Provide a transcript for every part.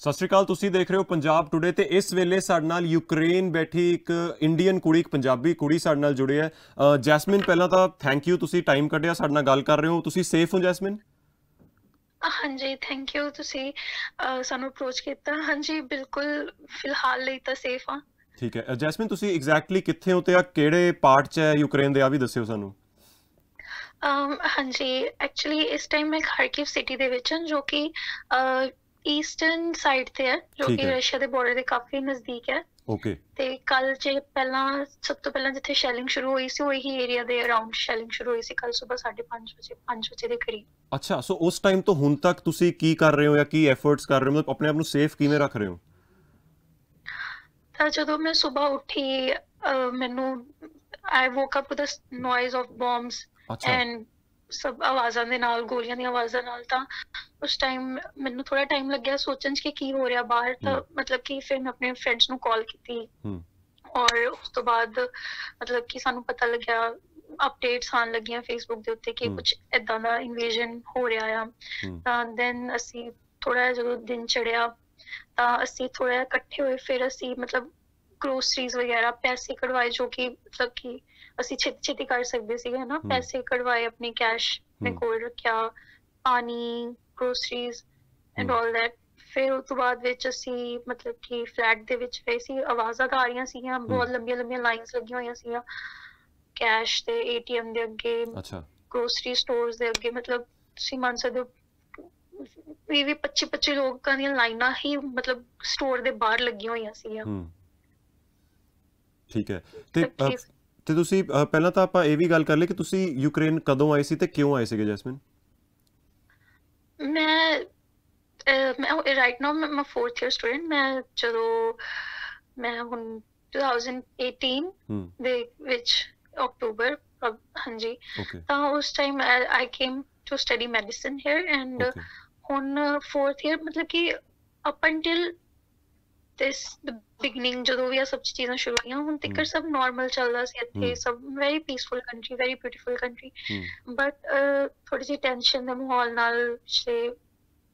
ਸਤਿ ਸ਼੍ਰੀ ਅਕਾਲ। ਤੁਸੀਂ ਦੇਖ ਰਹੇ ਹੋ ਪੰਜਾਬ ਟੁਡੇ ਤੇ ਇਸ ਵੇਲੇ ਸਾਡੇ ਨਾਲ ਯੂਕਰੇਨ ਬੈਠੀ ਇੱਕ ਇੰਡੀਅਨ ਕੁੜੀ, ਇੱਕ ਪੰਜਾਬੀ ਕੁੜੀ ਸਾਡੇ ਨਾਲ ਜੁੜੀ ਹੈ। ਜੈਸਮਿਨ, ਪਹਿਲਾਂ ਤਾਂ ਥੈਂਕ ਯੂ, ਤੁਸੀਂ ਟਾਈਮ ਕੱਢਿਆ ਸਾਡੇ ਨਾਲ ਗੱਲ ਕਰ ਰਹੇ ਹੋ। ਤੁਸੀਂ ਸੇਫ ਹੋ ਜੈਸਮਿਨ? ਹਾਂਜੀ, ਥੈਂਕ ਯੂ। ਤੁਸੀਂ ਸਾਨੂੰ ਅਪਰੋਚ ਕੀਤਾ। ਹਾਂਜੀ, ਬਿਲਕੁਲ ਫਿਲਹਾਲ ਲਈ ਤਾਂ ਸੇਫ ਹਾਂ। ਠੀਕ ਹੈ ਜੈਸਮਿਨ, ਤੁਸੀਂ ਐਗਜ਼ੈਕਟਲੀ ਕਿੱਥੇ ਹੋ ਤੇ ਆ ਕਿਹੜੇ ਪਾਰਟ 'ਚ ਹੈ ਯੂਕਰੇਨ ਦੇ, ਆ ਵੀ ਦੱਸਿਓ ਸਾਨੂੰ। ਹਾਂਜੀ, ਐਕਚੁਅਲੀ ਇਸ ਟਾਈਮ ਮੈਂ ਖਾਰਕਿਵ ਸਿਟੀ ਦੇ ਵਿੱਚ ਹਾਂ, ਜੋ ਕਿ ਈਸਟਰਨ ਸਾਈਡ ਤੇ ਹੈ, ਜੋ ਠੀਕ ਕਿ ਹੈ, ਰਸ਼ੀਆ ਦੇ ਬਾਰਡਰ ਦੇ ਕਾਫੀ ਨਜ਼ਦੀਕ ਹੈ। ਓਕੇ। ਤੇ ਕੱਲ ਜੇ ਪਹਿਲਾਂ ਸਭ ਤੋਂ ਪਹਿਲਾਂ ਜਿੱਥੇ ਸ਼ੈਲਿੰਗ ਸ਼ੁਰੂ ਹੋਈ ਸੀ, ਉਹੀ ਏਰੀਆ ਦੇ ਅਰਾਊਂਡ ਸ਼ੈਲਿੰਗ ਸ਼ੁਰੂ ਹੋਈ ਸੀ ਕੱਲ ਸਵੇਰ 5:30 ਵਜੇ, 5 ਵਜੇ ਦੇ ਕਰੀਬ। ਅੱਛਾ, ਸੋ ਉਸ ਟਾਈਮ ਤੋਂ ਹੁਣ ਤੱਕ ਤੁਸੀਂ ਕੀ ਕਰ ਰਹੇ ਹੋ ਜਾਂ ਕੀ ਐਫਰਟਸ ਕਰ ਰਹੇ ਹੋ, ਮਤਲਬ ਆਪਣੇ ਆਪ ਨੂੰ ਸੇਫ ਕਿਵੇਂ ਰੱਖ ਰਹੇ ਹੋ? ਤਾਂ ਜਦੋਂ ਮੈਂ ਸਵੇਰ ਉੱਠੀ, ਮੈਨੂੰ I woke up with the noise of bombs ਅੱਛਾ। ਐਂਡ ਸਭ ਆਵਾਜ਼ਾਂ ਦੇ ਨਾਲ, ਗੋਲੀਆਂ ਦੀਆਂ ਆਵਾਜ਼ਾਂ ਨਾਲ। ਤਾਂ ਉਸ ਟਾਈਮ ਮੈਨੂੰ ਥੋੜਾ ਟਾਈਮ ਲੱਗਿਆ ਸੋਚਣ 'ਚ ਕਿ ਕੀ ਹੋ ਰਿਹਾ ਬਾਹਰ। ਤਾਂ ਮਤਲਬ ਕਿ ਫਿਰ ਮੈਂ ਆਪਣੇ ਫਰੈਂਡਸ ਨੂੰ ਕਾਲ ਕੀਤੀ ਔਰ ਉਸ ਤੋਂ ਬਾਅਦ ਮਤਲਬ ਕਿ ਸਾਨੂੰ ਪਤਾ ਲੱਗਿਆ, ਅਪਡੇਟਸ ਆਉਣ ਲੱਗੀਆਂ ਫੇਸਬੁੱਕ ਦੇ ਉੱਤੇ ਕਿ ਕੁਝ ਏਦਾਂ ਦਾ ਇਨਵੇਜਨ ਹੋ ਰਿਹਾ ਆ। ਤਾਂ ਦੈਨ ਅਸੀਂ ਥੋੜਾ ਜਿਹਾ ਜਦੋਂ ਦਿਨ ਚੜਿਆ ਤਾਂ ਅਸੀਂ ਥੋੜਾ ਜਿਹਾ ਇਕੱਠੇ ਹੋਏ। ਫਿਰ ਅਸੀਂ ਮਤਲਬ ਗਰੋਸਰੀਜ਼ ਵਗੈਰਾ, ਪੈਸੇ ਕਢਵਾਏ, ਜੋ ਕਿ ਮਤਲਬ ਕਿ ਅਸੀਂ ਛੇਤੀ ਛੇਤੀ ਕਰ ਸਕਦੇ ਸੀਗੇ, ਹਨਾ। ਪੈਸੇ ਕਢਵਾਏ, ਆਪਣੇ ਕੈਸ਼ ਆਪਣੇ ਕੋਲ ਰੱਖਿਆ, ਪਾਣੀ, ਗਰੋਸਰੀਜ਼ ਐਂਡ ਆਲ ਦੈਟ। ਫਿਰ ਉਸ ਤੋਂ ਬਾਅਦ ਵਿੱਚ ਅਸੀਂ ਮਤਲਬ ਕਿ ਫਲੈਟ ਦੇ ਵਿੱਚ ਰਹੇ ਸੀ। ਆਵਾਜ਼ਾਂ ਤਾਂ ਆ ਰਹੀਆਂ ਸੀਗੀਆਂ, ਬਹੁਤ ਲੰਬੀਆਂ ਲੰਬੀਆਂ ਲਾਈਨਸ ਲੱਗੀਆਂ ਹੋਈਆਂ ਸੀਗੀਆਂ ਕੈਸ਼ ਦੇ ਏਟੀਐਮ ਦੇ ਅੱਗੇ, ਗਰੋਸਰੀ ਸਟੋਰਸ ਦੇ ਅੱਗੇ। ਮਤਲਬ ਤੁਸੀਂ ਮੰਨ ਸਕਦੇ ਹੋ 20-25 ਲੋਕਾਂ ਦੀਆਂ ਲਾਈਨਾਂ ਹੀ ਮਤਲਬ ਸਟੋਰ ਦੇ ਬਾਹਰ ਲੱਗੀਆਂ ਹੋਈਆਂ ਸੀਗੀਆਂ। ਠੀਕ ਹੈ। ਤੇ ਤੁਸੀਂ ਪਹਿਲਾਂ ਤਾਂ ਆਪਾਂ ਇਹ ਵੀ ਗੱਲ ਕਰ ਲਈ ਕਿ ਤੁਸੀਂ ਯੂਕਰੇਨ ਕਦੋਂ ਆਏ ਸੀ ਤੇ ਕਿਉਂ ਆਏ ਸੀਗੇ ਜੈਸਮਿਨ? ਮੈਂ ਰਾਈਟ ਨਾਓ ਮੈਂ 4th ਈਅਰ ਸਟੂਡੈਂਟ। ਮੈਂ ਹੁਣ 2018 ਦੇ ਵਿੱਚ ਅਕਤੂਬਰ, ਹਾਂਜੀ, ਤਾਂ ਉਸ time I came to study medicine here. And ਹੁਣ 4th ਈਅਰ, ਮਤਲਬ ਕਿ up until this the beginning, ਜਦੋਂ ਵੀ ਇਹ ਸਭ ਚੀਜ਼ਾਂ ਸ਼ੁਰੂ ਹੋਈਆਂ, ਹੁਣ ਤੱਕ ਸਭ ਨਾਰਮਲ ਚੱਲਦਾ ਸੀ ਇੱਥੇ। ਸਭ very peaceful country, very beautiful country. But ਥੋੜੀ ਜਿਹੀ ਟੈਨਸ਼ਨ ਦੇ ਮਾਹੌਲ ਨਾਲ ਪਿਛਲੇ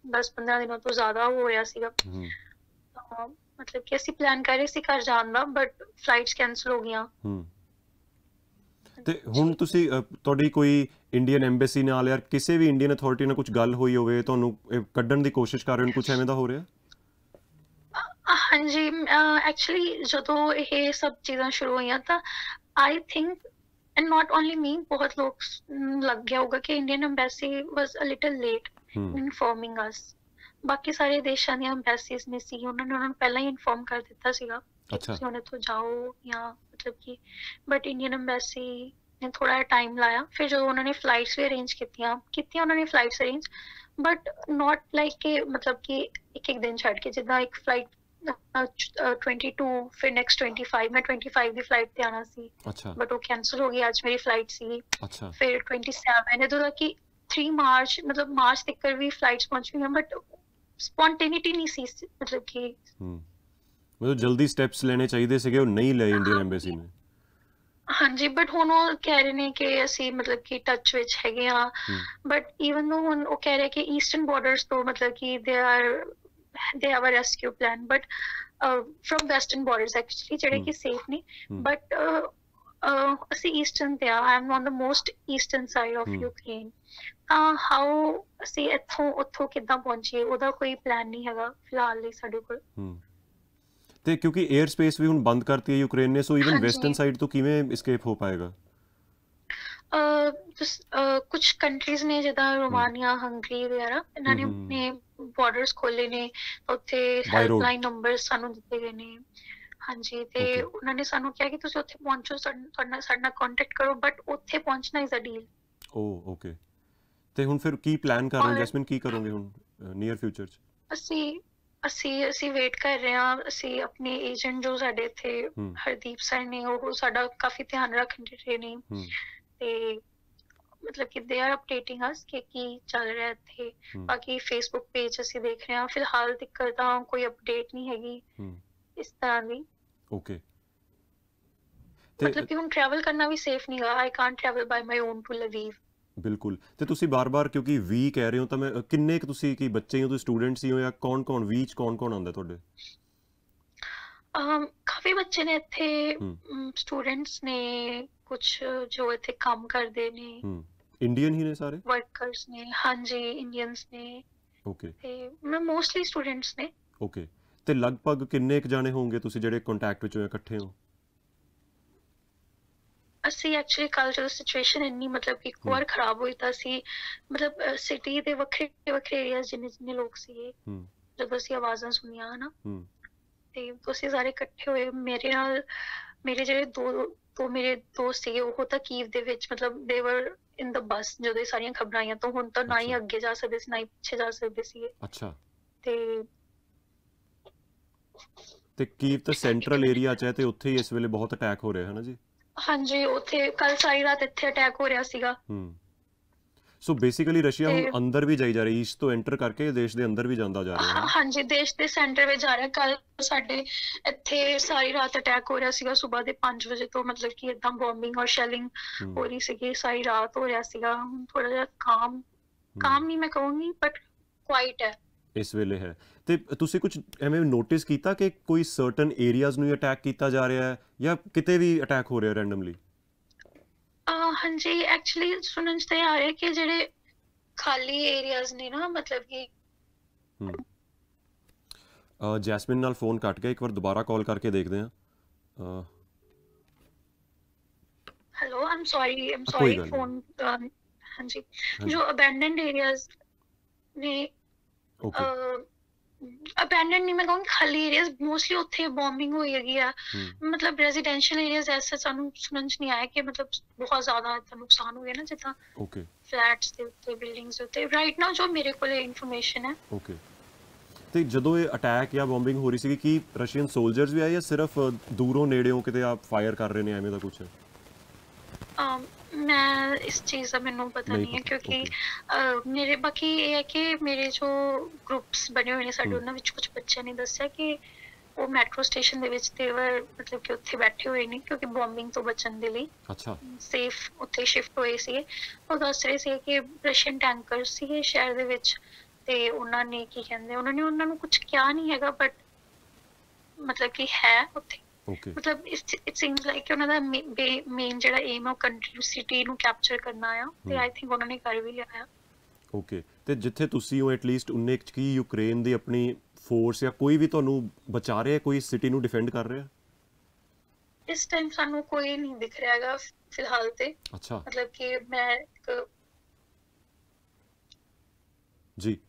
10-15 ਦਿਨਾਂ ਤੋਂ ਜ਼ਿਆਦਾ ਹੋ ਰਿਹਾ ਸੀਗਾ। ਮਤਲਬ ਕਿ ਅਸੀਂ ਪਲਾਨ ਕਰ ਰਹੇ ਸੀ ਘਰ ਜਾਣ ਦਾ, ਬਟ ਫਲਾਈਟਸ ਕੈਂਸਲ ਹੋ ਗਈਆਂ। ਤੇ ਹੁਣ ਤੁਸੀਂ ਤੁਹਾਡੀ ਕੋਈ ਇੰਡੀਅਨ ਐਮਬੈਸੀ ਨਾਲ ਜਾਂ ਕਿਸੇ ਵੀ ਇੰਡੀਅਨ ਅਥਾਰਟੀ ਨਾਲ ਕੁਝ ਗੱਲ ਹੋਈ ਹੋਵੇ, ਤੁਹਾਨੂੰ ਕੱਢਣ ਦੀ ਕੋਸ਼ਿਸ਼ ਕਰ ਰਹੇ ਹੋ, ਕੁਝ ਐਵੇਂ ਦਾ ਹੋ ਰਿਹਾ? ਹਾਂਜੀ, ਐਕਚੁਅਲੀ ਜਦੋਂ ਇਹ ਸਭ ਚੀਜ਼ਾਂ ਸ਼ੁਰੂ ਹੋਈਆਂ ਤਾਂ I think, and not only me, ਬਹੁਤ ਲੋਕ ਲੱਗ ਗਿਆ ਹੋਊਗਾ ਕਿ Indian embassy was a little late in informing us. ਬਾਕੀ ਸਾਰੇ ਦੇਸ਼ਾਂ ਦੀਆਂ ਐਮਬੈਸੀਜ਼ ਨੇ ਸੀ, ਉਹਨਾਂ ਨੂੰ ਪਹਿਲਾਂ ਹੀ ਇਨਫੋਰਮ ਕਰ ਦਿੱਤਾ ਸੀਗਾ ਕਿ ਤੁਸੀਂ ਹੁਣ ਇੱਥੋਂ ਜਾਓ, ਜਾਂ ਮਤਲਬ ਕਿ, ਬਟ ਇੰਡੀਅਨ ਐਮਬੈਸੀ ਨੇ ਥੋੜਾ ਜਿਹਾ ਟਾਈਮ ਲਾਇਆ। ਫਿਰ ਜਦੋਂ ਉਹਨਾਂ ਨੇ ਫਲਾਈਟਸ ਵੀ ਅਰੇਂਜ ਕੀਤੀਆਂ ਉਹਨਾਂ ਨੇ flights arrange, but not like ਕਿ ਮਤਲਬ ਕਿ ਇੱਕ ਦਿਨ ਛੱਡ ਕੇ, ਜਿੱਦਾਂ ਇੱਕ ਫਲਾਈਟ 22, ਫਿਰ ਨੈਕਸਟ 25। ਮੈਂ 25 ਦੀ ਫਲਾਈਟ ਤੇ ਆਉਣਾ ਸੀ, ਬਟ ਉਹ ਕੈਂਸਲ ਹੋ ਗਈ। ਅੱਜ ਮੇਰੀ ਫਲਾਈਟ ਸੀ। ਫਿਰ 27, ਜਦੋਂ ਤੱਕ ਕਿ 3 ਮਾਰਚ, ਮਤਲਬ ਮਾਰਚ ਤੱਕ ਵੀ ਫਲਾਈਟਸ ਪਹੁੰਚ ਗਈਆਂ, ਬਟ ਸਪੌਂਟੇਨਿਟੀ ਨਹੀਂ ਸੀ। ਮਤਲਬ ਕਿ ਮਤਲਬ ਜਲਦੀ ਸਟੈਪਸ ਲੈਣੇ ਚਾਹੀਦੇ ਸੀਗੇ, ਉਹ ਨਹੀਂ ਲਏ ਇੰਡੀਅਨ ਐਮਬੈਸੀ ਨੇ। ਹਾਂਜੀ, ਬਟ ਹੁਣ ਉਹ ਕਹਿ ਰਹੇ ਨੇ ਕਿ ਅਸੀਂ ਮਤਲਬ ਕਿ ਟੱਚ ਵਿੱਚ ਹੈਗੇ ਹਾਂ। ਬਟ ਈਵਨ ਦੋ ਹੁਣ ਉਹ ਕਹਿ ਰਹੇ ਕਿ ਈਸਟਰਨ ਬਾਰਡਰਸ ਤੋਂ ਮਤਲਬ ਕਿ ਦੇ have a rescue plan, but from western borders actually, ਜਿਹੜੇ ਕਿ ਸੇਫ ਨੇ। ਬਟ ਅਸੀਂ ਈਸਟਰਨ ਤੇ ਆ, I am on the most eastern side of Ukraine. ਤਾਂ ਹਾਊ ਅਸੀਂ ਇੱਥੋਂ ਉੱਥੋਂ ਕਿੱਦਾਂ ਪਹੁੰਚੀਏ, ਉਹਦਾ ਕੋਈ ਪਲਾਨ ਨਹੀਂ ਹੈਗਾ ਫਿਲਹਾਲ ਲਈ ਸਾਡੇ ਕੋਲ। ਤੇ ਕਿਉਂਕਿ 에ਅਰ ਸਪੇਸ ਵੀ ਹੁਣ ਬੰਦ ਕਰਤੀ ਹੈ ਯੂਕਰੇਨ ਨੇ, ਸੋ ਈਵਨ ਵੈਸਟਰਨ ਸਾਈਡ ਤੋਂ ਕਿਵੇਂ ਐਸਕੇਪ ਹੋ ਪਾਏਗਾ? ਕੁਝ ਕੰਟਰੀਜ਼ ਨੇ ਜਿੱਦਾਂ ਰੋਮਾਨੀਆ, ਹੰਗਰੀ ਵਗੈਰਾ, ਇਹਨਾਂ ਨੇ ਆਪਣੇ ਬਾਰਡਰਸ ਖੋਲੇ ਨੇ। ਉੱਥੇ ਹੈਲਪਲਾਈਨ ਨੰਬਰ ਸਾਨੂੰ ਦਿੱਤੇ ਗਏ ਨੇ। ਹਾਂਜੀ, ਤੇ ਉਹਨਾਂ ਨੇ ਸਾਨੂੰ ਕਿਹਾ ਕਿ ਤੁਸੀਂ ਉੱਥੇ ਪਹੁੰਚੋ, ਸਾਡੇ ਨਾਲ ਕੰਟੈਕਟ ਕਰੋ, ਬਟ ਉੱਥੇ ਪਹੁੰਚਣਾ ਇਜ਼ ਅ ਡੀਲ। ਓਕੇ। ਤੇ ਹੁਣ ਫਿਰ ਕੀ ਪਲਾਨ ਕਰ ਰਹੇ ਹੋ ਜੈਸਮਿਨ, ਕੀ ਕਰੋਗੇ ਹੁਣ ਨੀਅਰ ਫਿਊਚਰ 'ਚ? ਅਸੀਂ ਵੇਟ ਕਰ ਰਹੇ ਹਾਂ। ਅਸੀਂ ਆਪਣੇ ਏਜੰਟ ਜੋ ਸਾਡੇ ਇੱਥੇ ਹਰਦੀਪ ਸਰ ਨੇ, ਉਹ ਸਾਡਾ ਕਾਫੀ ਧਿਆਨ ਰੱਖ ਰਹੇ ਨੇ। ਤੇ ਮਤਲਬ ਕਿ ਦੇ ਆਰ ਅਪਡੇਟਿੰਗ ਅਸ ਕਿ ਕੀ ਚੱਲ ਰਿਹਾ ਇੱਥੇ। ਬਾਕੀ ਫੇਸਬੁੱਕ ਪੇਜ ਅਸੀਂ ਦੇਖ ਰਹੇ ਹਾਂ। ਫਿਲਹਾਲ ਤੱਕ ਤਾਂ ਕੋਈ ਅਪਡੇਟ ਨਹੀਂ ਹੈਗੀ ਇਸ ਤਰ੍ਹਾਂ ਦੀ। ਓਕੇ। ਮਤਲਬ ਕਿ ਹੁਣ ਟਰੈਵਲ ਕਰਨਾ ਵੀ ਸੇਫ ਨਹੀਂ ਗਾ। I can't travel by my own to Lviv. ਬਿਲਕੁਲ। ਤੇ ਤੁਸੀਂ ਬਾਰ-ਬਾਰ ਕਿਉਂਕਿ ਵੀ ਕਹਿ ਰਹੇ ਹੋ ਤਾਂ ਮੈਂ ਕਿੰਨੇ ਕੁ ਤੁਸੀਂ ਕੀ ਬੱਚੇ ਹੋ, ਤੁਸੀਂ ਸਟੂਡੈਂਟਸ ਹੀ ਹੋ ਜਾਂ ਕੌਣ-ਕੌਣ ਵੀ 'ਚ ਕੌਣ-ਕੌਣ ਆਉਂਦਾ ਤੁਹਾਡੇ? ਕਾਫੀ ਬੱਚੇ ਨੇ ਇੱਥੇ, ਹੂੰ ਸਟੂਡੈਂਟਸ ਨੇ, ਕੁਛ ਜੋ ਇੱਥੇ ਕੰਮ ਕਰਦੇ ਨੇ, ਹੂੰ ਇੰਡੀਅਨ ਹੀ ਨੇ ਸਾਰੇ? ਵਰਕਰਸ ਨੇ, ਹਾਂਜੀ ਇੰਡੀਅਨਸ ਨੇ, ਓਕੇ ਤੇ ਮੈਂ ਮੋਸਟਲੀ ਸਟੂਡੈਂਟਸ ਨੇ। ਓਕੇ। ਤੇ ਲਗਭਗ ਕਿੰਨੇ ਕੁ ਜਾਣੇ ਹੋਣਗੇ ਤੁਸੀਂ ਜਿਹੜੇ ਕੰਟੈਕਟ ਵਿੱਚ ਹੋ ਇਕੱਠੇ ਹੋ? ਅਸੀਂ ਐਕਚੁਅਲੀ ਕੱਲ ਜਦੋਂ ਸਿਚੁਏਸ਼ਨ ਇੰਨੀ ਮਤਲਬ ਕਿ ਇੱਕ ਹੂੰ ਵਾਰ ਖਰਾਬ ਹੋਈ ਤਾਂ ਅਸੀਂ ਮਤਲਬ ਸਿਟੀ ਦੇ ਵੱਖਰੇ ਵੱਖਰੇ ਏਰੀਆ ਜਿੰਨੇ ਜਿੰਨੇ ਲੋਕ ਸੀਗੇ, ਹੂੰ ਜਦੋਂ ਅਸੀਂ ਆਵਾਜ਼ਾਂ ਸੁਣੀਆਂ ਹਨਾ, ਹੂੰ ਤੇ ਅਸੀਂ ਸਾਰੇ ਇਕੱਠੇ ਹੋਏ। ਮੇਰੇ ਨਾਲ ਮੇਰੇ ਜਿਹੜੇ ਦੋ ਮੇਰੇ ਦੋਸਤ ਸੀਗੇ ਉਹ ਤਾਂ ਕੀਵ ਦੇ ਵਿੱਚ ਮਤਲਬ ਦੇ ਵਰ ਇਨ ਦਾ ਬੱਸ ਜਦੋਂ ਇਹ ਸਾਰੀਆਂ ਖਬਰਾਂ ਆਈਆਂ, ਤਾਂ ਹੁਣ ਤਾਂ ਨਾ ਹੀ ਅੱਛਾ ਅੱਗੇ ਜਾ ਸਕਦੇ ਸੀ ਨਾ ਹੀ ਪਿੱਛੇ ਜਾ ਸਕਦੇ ਸੀਗੇ। ਅੱਛਾ। ਤੇ ਤੇ ਕੀਵ ਤਾਂ ਸੈਂਟਰਲ ਏਰੀਆ 'ਚ ਹੈ ਤੇ ਉੱਥੇ ਹੀ ਇਸ ਵੇਲੇ ਬਹੁਤ ਅਟੈਕ ਹੋ ਰਿਹਾ ਹੈ ਨਾ ਜੀ? ਹਾਂਜੀ, ਉੱਥੇ ਕੱਲ ਸਾਰੀ ਰਾਤ ਇੱਥੇ ਅਟੈਕ ਹੋ ਰਿਹਾ ਸੀਗਾ। ਹੂੰ। ਸੋ ਬੇਸਿਕਲੀ ਰਸ਼ੀਆ ਹੁਣ ਤੇ ਅੰਦਰ ਵੀ ਜਾਈ ਜਾ ਰਹੀ, ਈਸਟ ਤੋਂ ਐਂਟਰ ਕਰਕੇ ਦੇਸ਼ ਦੇ ਅੰਦਰ ਵੀ ਜਾਂਦਾ ਜਾ ਰਿਹਾ ਹੈ ਨਾ? ਹਾਂਜੀ, ਦੇਸ਼ ਦੇ ਸੈਂਟਰ ਵਿੱਚ ਜਾ ਰਿਹਾ। ਕੱਲ ਸਾਡੇ ਇੱਥੇ ਸਾਰੀ ਰਾਤ ਅਟੈਕ ਹੋ ਰਿਹਾ ਸੀਗਾ, ਸਵੇਰ ਦੇ 5 ਵਜੇ ਤੋਂ ਮਤਲਬ ਕਿ ਏਦਾਂ ਬੋmbਿੰਗ ਔਰ ਸ਼ੈਲਿੰਗ ਹੂੰ ਹੋ ਰਹੀ ਸੀਗੀ, ਸਾਰੀ ਰਾਤ ਹੋ ਰਿਹਾ ਸੀਗਾ। ਹੁਣ ਥੋੜਾ ਜਿਹਾ ਹੂੰ ਕਾਮ ਨਹੀਂ ਮੈਂ ਕਹੂੰਗੀ ਬਟ ਕੁਆਇਟ ਹੈ ਇਸ ਵੇਲੇ ਹੈ। ਤੇ ਤੁਸੀਂ ਕੁਝ ਐਵੇਂ ਨੋਟਿਸ ਕੀਤਾ ਕਿ ਕੋਈ ਸਰਟਨ ਏਰੀਆਜ਼ ਨੂੰ ਹੀ ਅਟੈਕ ਕੀਤਾ ਜਾ ਰਿਹਾ ਹੈ ਜਾਂ ਕਿਤੇ ਵੀ ਅਟੈਕ ਹੋ ਰਿਹਾ ਰੈਂਡਮਲੀ? ਹਾਂਜੀ, ਐਕਚੁਅਲੀ ਸੁਣਨ 'ਚ ਤਾਂ ਇਹ ਆ ਰਿਹਾ ਕਿ ਜਿਹੜੇ ਖਾਲੀ ਏਰੀਆਜ਼ ਨੇ ਨਾ, ਮਤਲਬ ਕਿ ਹੂੰ ਜੈਸਮਿਨ ਨਾਲ ਫੋਨ ਕੱਟ ਗਿਆ, ਇੱਕ ਵਾਰ ਦੁਬਾਰਾ ਕਾਲ ਕਰਕੇ ਦੇਖਦੇ ਹਾਂ। ਹੈਲੋ, ਆਮ ਕੋਈ ਸੌਰੀ ਗੱਲ ਨਹੀਂ। ਫੋਨ। ਹਾਂਜੀ, ਹਾਂਜੀ ਜੋ ਅਬੈਂਡਨਡ ਏਰੀਆਜ਼ ਨੇ, ਓਕੇ। ਅਬੈਂਡਨਡ ਨਹੀਂ ਮੈਂ ਕਹੂੰਗੀ, ਖਾਲੀ ਏਰੀਆਜ਼ ਮੋਸਟਲੀ ਉੱਥੇ ਬੋmbਿੰਗ ਹੋਈ ਹੈਗੀ ਆ। ਹੂੰ ਮਤਲਬ ਰੈਜ਼ੀਡੈਂਸ਼ੀਅਲ ਏਰੀਆਜ਼ ਐਸੇ ਸਾਨੂੰ ਸੁਣਨ 'ਚ ਨਹੀਂ ਆਇਆ ਕਿ ਮਤਲਬ ਬਹੁਤ ਜ਼ਿਆਦਾ ਇੱਦਾਂ ਨੁਕਸਾਨ ਹੋ ਗਿਆ ਨਾ, ਜਿੱਦਾਂ ਓਕੇ ਫਲੈਟਸ ਦੇ ਉੱਤੇ, ਬਿਲਡਿੰਗਸ ਦੇ ਉੱਤੇ। ਰਾਈਟ ਨਾਓ ਜੋ ਮੇਰੇ ਕੋਲ ਇਨਫੋਰਮੇਸ਼ਨ ਹੈ, ਓਕੇ। ਤੇ ਜਦੋਂ ਇਹ ਅਟੈਕ ਜਾਂ ਬੋmbਿੰਗ ਹੋ ਰਹੀ ਸੀਗੀ ਕੀ ਰਸ਼ੀਅਨ ਸੋਲਜਰਸ ਵੀ ਆਏ ਜਾਂ ਸਿਰਫ ਦੂਰੋਂ ਨੇੜਿਓਂ ਕਿਤੇ ਆਪ ਫਾਇਰ ਕਰ ਰਹੇ ਨੇ ਐਵੇਂ ਦਾ ਕੁਝ? ਮੈਂ ਇਸ ਚੀਜ਼ ਦਾ ਮੈਨੂੰ ਪਤਾ ਨਹੀਂ ਨਹੀਂ ਹੈ ਪਤਾ। ਕਿਉਂਕਿ ਓਕੇ। ਮੇਰੇ ਬਾਕੀ ਇਹ ਹੈ ਕਿ ਮੇਰੇ ਜੋ ਗਰੁੱਪਸ ਬਣੇ ਹੋਏ ਨੇ ਸਾਡੇ, ਹੂੰ ਉਹਨਾਂ ਵਿੱਚ ਕੁਝ ਬੱਚਿਆਂ ਨੇ ਦੱਸਿਆ ਕਿ ਉਹ ਮੈਟਰੋ ਸਟੇਸ਼ਨ ਦੇ ਵਿੱਚ ਤੇ ਵਰ ਮਤਲਬ ਕਿ ਉੱਥੇ ਬੈਠੇ ਹੋਏ ਨੇ ਕਿਉਂਕਿ ਬੋmbਿੰਗ ਤੋਂ ਬਚਣ ਦੇ ਲਈ ਅੱਛਾ ਸੇਫ ਉੱਥੇ ਸ਼ਿਫਟ ਹੋਏ ਸੀ। ਉਹ ਦੱਸ ਰਹੇ ਸੀ ਕਿ ਰਸ਼ੀਅਨ ਟੈਂਕਰ ਸੀਗੇ ਸ਼ਹਿਰ ਦੇ ਵਿੱਚ, ਤੇ ਉਹਨਾਂ ਨੇ ਕੀ ਕਹਿੰਦੇ, ਉਹਨਾਂ ਨੂੰ ਕੁਝ ਕਿਹਾ ਨਹੀਂ ਹੈਗਾ ਬਟ ਮਤਲਬ ਕਿ ਹੈ ਉੱਥੇ। ਓਕੇ ਮਤਲਬ ਇਟ ਸੀਮਸ ਲਾਈਕ ਕਿ ਉਹਨਾਂ ਦਾ ਮੇਨ ਜਿਹੜਾ ਏਮ ਹੈ ਉਹ ਕੰਟਰੀ ਸਿਟੀ ਨੂੰ ਕੈਪਚਰ ਕਰਨਾ ਆ, ਤੇ ਆਈ ਥਿੰਕ ਉਹਨਾਂ ਨੇ ਕਰ ਵੀ ਲਿਆ ਆ। ਓਕੇ। ਤੇ ਜਿੱਥੇ ਤੁਸੀਂ ਹੋ ਐਟਲੀਸਟ ਉਨੇ ਕੁ 'ਚ ਕੀ ਯੂਕਰੇਨ ਦੀ ਆਪਣੀ ਫੋਰਸ ਜਾਂ ਕੋਈ ਵੀ ਤੁਹਾਨੂੰ ਬਚਾ ਰਿਹਾ, ਕੋਈ ਸਿਟੀ ਨੂੰ ਡਿਫੈਂਡ ਕਰ ਰਿਹਾ? ਇਸ ਟਾਈਮ ਸਾਨੂੰ ਕੋਈ ਨਹੀਂ ਦਿਖ ਰਿਹਾ ਹੈਗਾ ਫਿਲਹਾਲ ਤੇ। ਅੱਛਾ ਮਤਲਬ ਕਿ ਮੈਂ ਜੀ।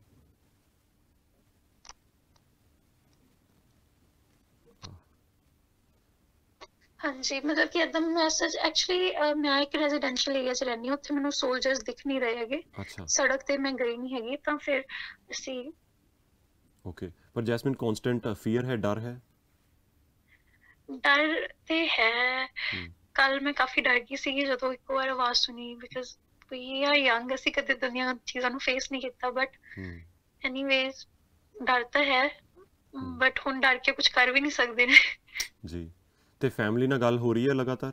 ਹਾਂਜੀ, ਮਤਲਬ ਕਿ ਏਦਾਂ ਮੈਸੇਜ ਐਕਚੁਅਲੀ ਮੈਂ ਇੱਕ ਰੈਜ਼ੀਡੈਂਸ਼ੀਅਲ ਏਰੀਆ 'ਚ ਰਹਿੰਦੀ ਹਾਂ, ਉੱਥੇ ਮੈਨੂੰ ਸੋਲਜਰਸ ਦਿਖ ਨਹੀਂ ਰਹੇ ਹੈਗੇ। ਅੱਛਾ ਸੜਕ ਤੇ ਮੈਂ ਗਈ ਨਹੀਂ ਹੈਗੀ, ਤਾਂ ਫਿਰ ਅਸੀਂ ਓਕੇ। ਪਰ ਜੈਸਮਿਨ ਕਾਂਸਟੈਂਟ ਫੀਅਰ ਹੈ, ਡਰ ਹੈ? ਡਰ ਤੇ ਹੈ। ਹੂੰ ਕੱਲ ਮੈਂ ਕਾਫੀ ਡਰ ਗਈ ਸੀਗੀ ਜਦੋਂ ਇੱਕ ਵਾਰ ਆਵਾਜ਼ ਸੁਣੀ, ਬਿਕਾਜ਼ ਵੀ ਆਰ ਯੰਗ, ਅਸੀਂ ਕਦੇ ਦੁਨੀਆ ਚੀਜ਼ਾਂ ਨੂੰ ਫੇਸ ਨਹੀਂ ਕੀਤਾ। ਬਟ ਹੂੰ ਐਨੀਵੇਜ਼ ਡਰ ਤਾਂ ਹੈ, ਹੂੰ ਬਟ ਹੁਣ ਡਰ ਕੇ ਕੁਝ ਕਰ ਵੀ ਨਹੀਂ ਸਕਦੇ ਨੇ। ਜੀ। ਤੇ ਫੈਮਿਲੀ ਨਾਲ ਗੱਲ ਹੋ ਰਹੀ ਹੈ ਲਗਾਤਾਰ?